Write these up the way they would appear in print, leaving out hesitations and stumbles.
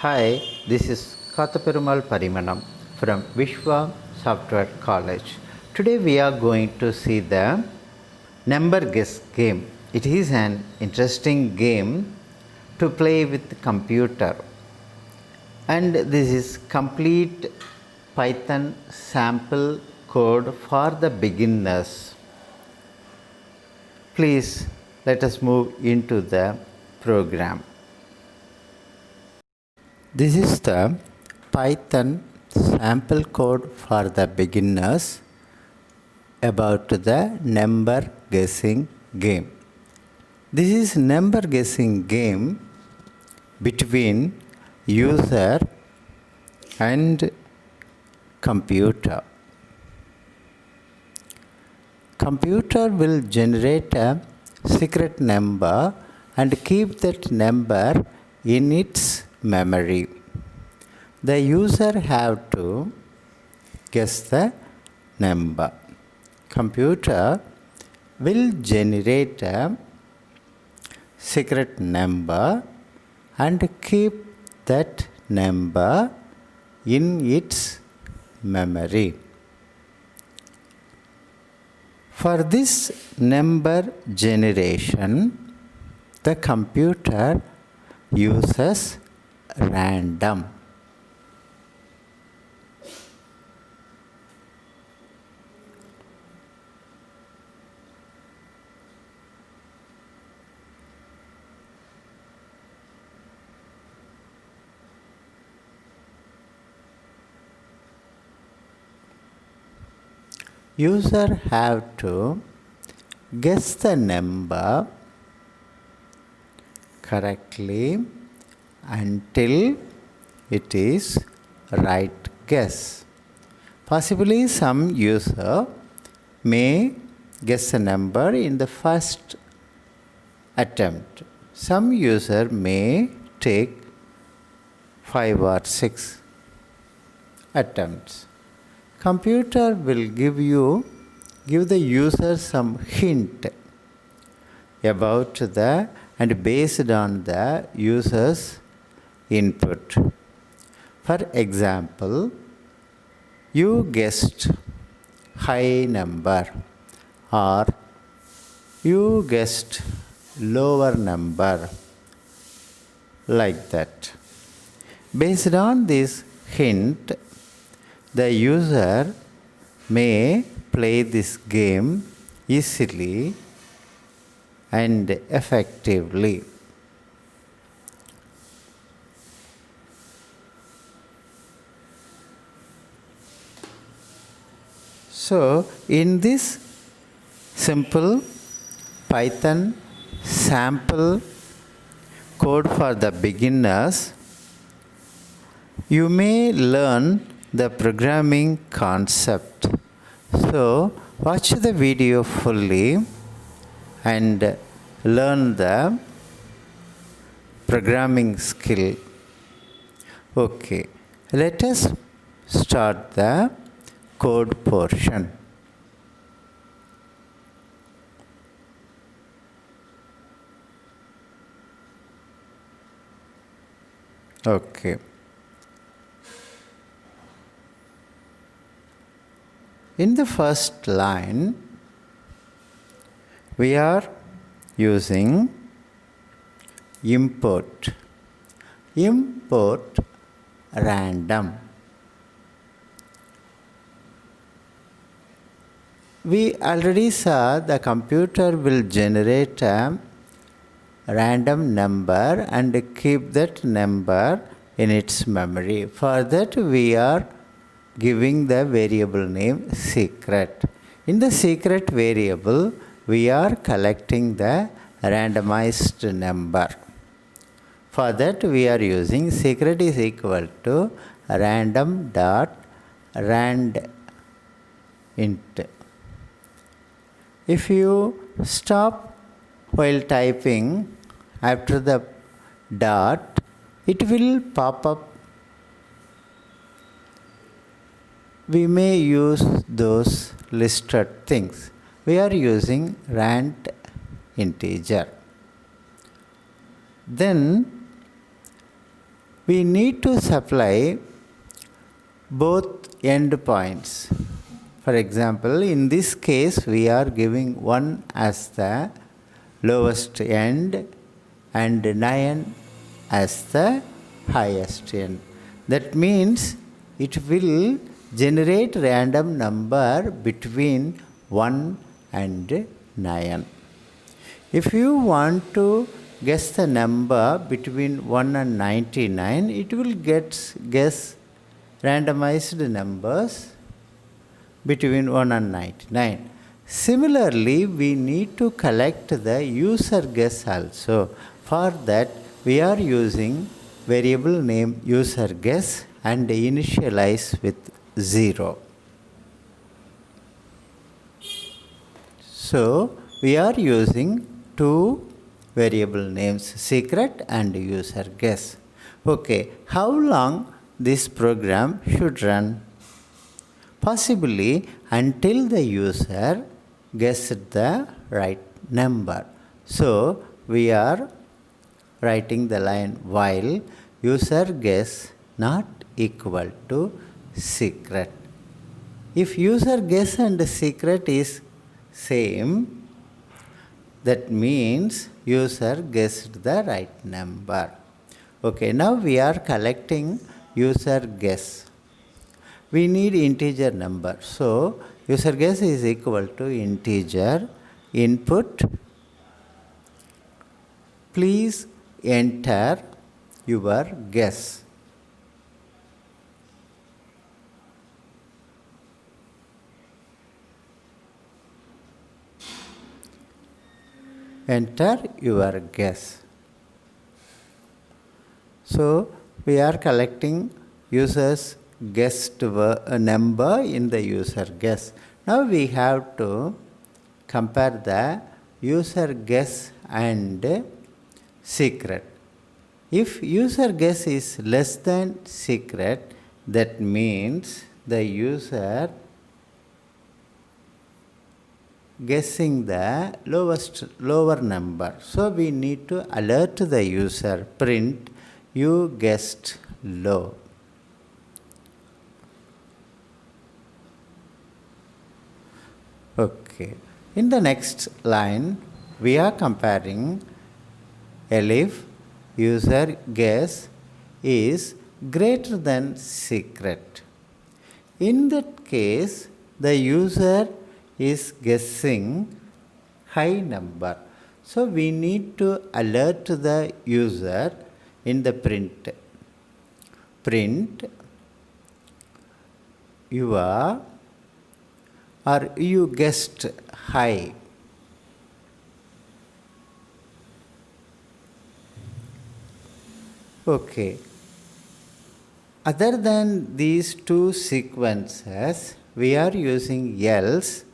Hi, this is Kathaperumal Parimanam from Vishwa Software College. Today we are going to see the number guess game. It is an interesting game to play with computer, and this is complete Python sample code for the beginners. Please let us move into the program. This is the Python sample code for the beginners about the number guessing game. This is number guessing game between user and computer. Computer will generate a secret number and keep that number in its memory. The user have to guess the number. Computer will generate a secret number and keep that number in its memory. For this number generation, the computer uses random. User have to guess the number correctly until it is right guess. Possibly some user may guess a number in the first attempt. Some user may take 5 or 6 attempts. Computer will give the user some hint about the and based on the user's input. For example, you guessed high number or you guessed lower number, like that. Based on this hint, the user may play this game easily and effectively. So, in this simple Python sample code for the beginners, you may learn the programming concept. So, watch the video fully and learn the programming skill. Okay, let us start the code portion. Okay. In the first line, we are using import random. We already saw the computer will generate a random number and keep that number in its memory. For that, we are giving the variable name secret. In the secret variable, we are collecting the randomized number. For that, we are using secret is equal to random.rand int. If you stop while typing after the dot, it will pop up. We may use those listed things. We are using rand integer. Then we need to supply both endpoints. For example, in this case, we are giving 1 as the lowest end and 9 as the highest end. That means it will generate random number between 1 and 9. If you want to guess the number between 1 and 99, it will guess randomized numbers between 1 and 99. Similarly, we need to collect the user guess also. For that, we are using variable name user guess and initialize with 0. So, we are using two variable names, secret and user guess. Okay, how long this program should run? Possibly until the user guessed the right number. So, we are writing the line while user guess not equal to secret. If user guess and secret is same, that means user guessed the right number. Okay, now we are collecting user guess. We need integer number. So, user guess is equal to integer input. Please enter your guess. Enter your guess. So, we are collecting users guessed number in the user guess. Now we have to compare the user guess and secret. If user guess is less than secret, that means the user guessing the lower number. So we need to alert the user, print you guessed low. Okay. In the next line, we are comparing if user guess is greater than secret. In that case, the user is guessing high number. So we need to alert the user in the print. Print you guessed high. Okay. Other than these two sequences, we are using else.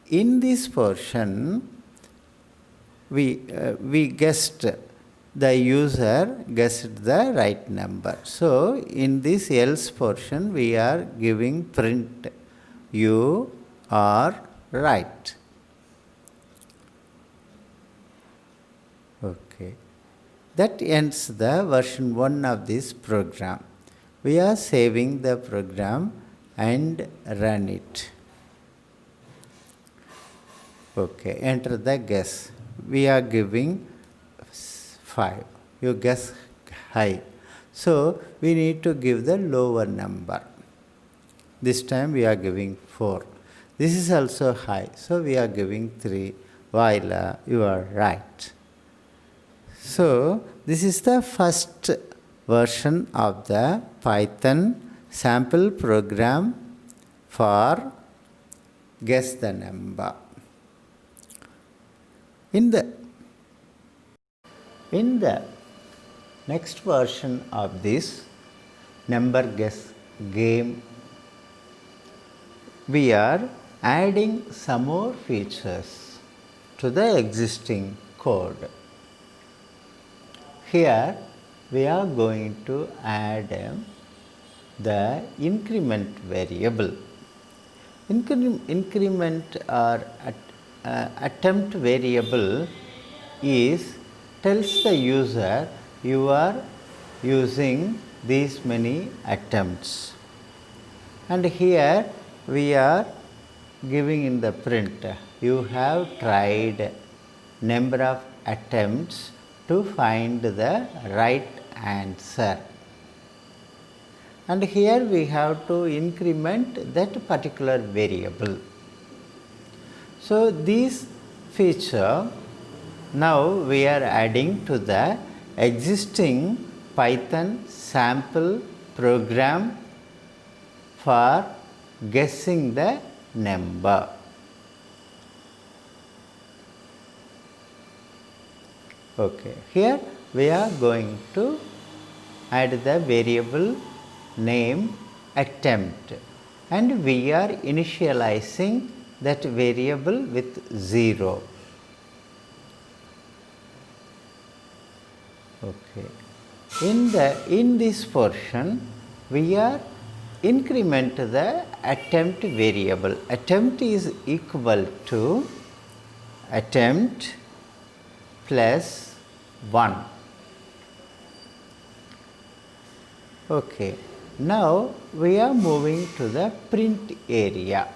In this portion, we guessed the user guessed the right number. So, in this else portion, we are giving print you are right. Okay. That ends the version 1 of this program. We are saving the program and run it. Okay, enter the guess. We are giving 5. You guess high. So, we need to give the lower number. This time we are giving 4. This is also high. So, we are giving 3. While you are right. So, this is the first version of the Python sample program for guess the number. In the next version of this number guess game, we are adding some more features to the existing code. Here we are going to add the increment variable. Increment or attempt variable tells the user your using these many attempts. And here we are giving in the print, you have tried number of attempts to find the right answer. And here we have to increment that particular variable. So this feature now we are adding to the existing Python sample program for guessing the number. Okay, here we are going to add the variable name attempt, and we are initializing that variable with 0. Okay. In this portion we are increment the attempt variable. Attempt is equal to attempt plus 1. Okay. Now we are moving to the print area.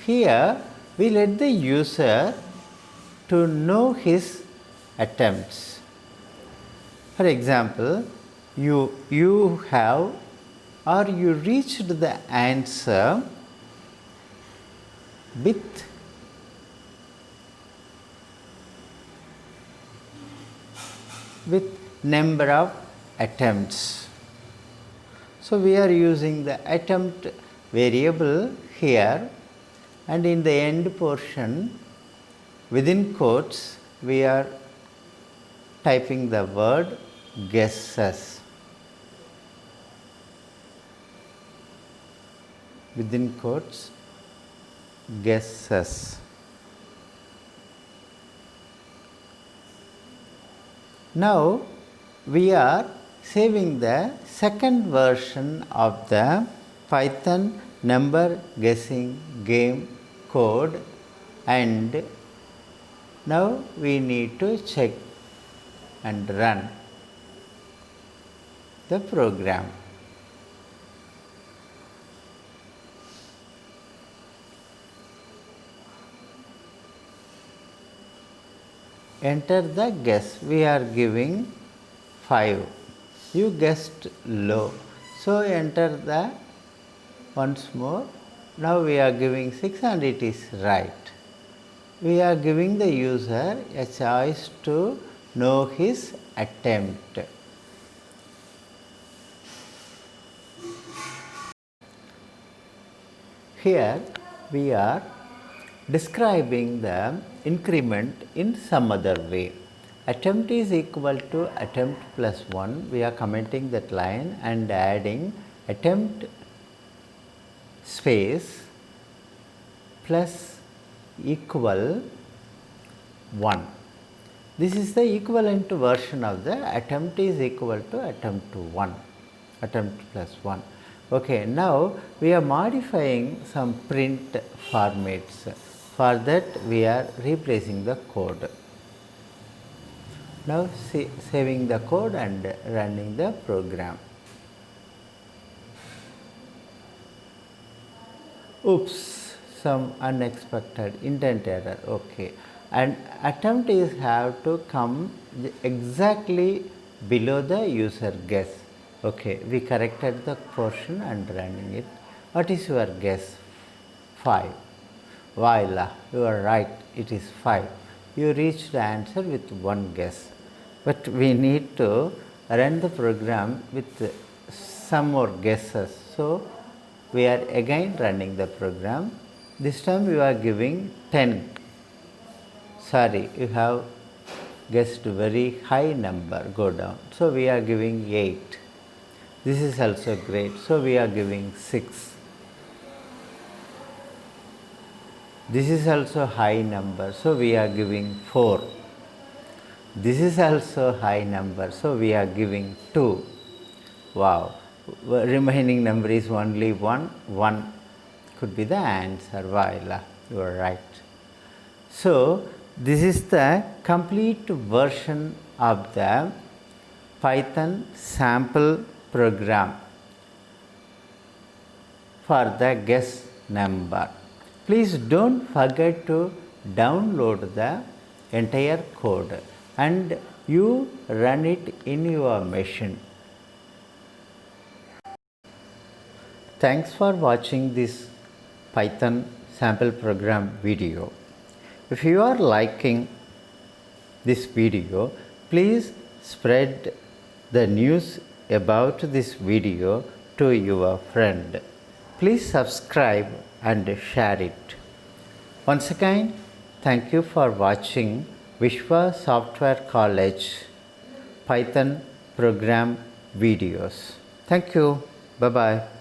Here we let the user to know his attempts. For example, you have or you reached the answer with number of attempts. So we are using the attempt variable here, and in the end portion within quotes we are typing the word guesses. Within quotes guesses. Now we are saving the second version of the Python number guessing game code, and now we need to check and run the program. Enter the guess. We are giving 5. You guessed low, so enter the once more. Now we are giving 6 and it is right. We are giving the user a choice to know his attempt. Here we are describing the increment in some other way. Attempt is equal to attempt plus 1. We are commenting that line and adding attempt space plus equal 1. This is the equivalent version of the attempt is equal to attempt 1, attempt plus 1. Okay, now we are modifying some print formats. For that we are replacing the code. Now saving the code and running the program. Oops, some unexpected indent error. Okay, and attempt is have to come exactly below the user guess. Okay, we corrected the portion and running it. What is your guess? 5. Voila, you are right, it is 5. You reached the answer with one guess, but we need to run the program with some more guesses. So we are again running the program. This time you are giving 10. Sorry, you have guessed very high number, go down. So we are giving 8. This is also great. So we are giving 6. This is also high number, so we are giving 4. This is also high number, so we are giving 2. Wow, remaining number is only 1. 1 could be the answer. Voila, you are right. So this is the complete version of the Python sample program for the guess number. Please don't forget to download the entire code and you run it in your machine. Thanks for watching this Python sample program video. If you are liking this video, please spread the news about this video to your friend. Please subscribe and share it. Once again, thank you for watching Vishwa Software College Python program videos. Thank you. Bye-bye.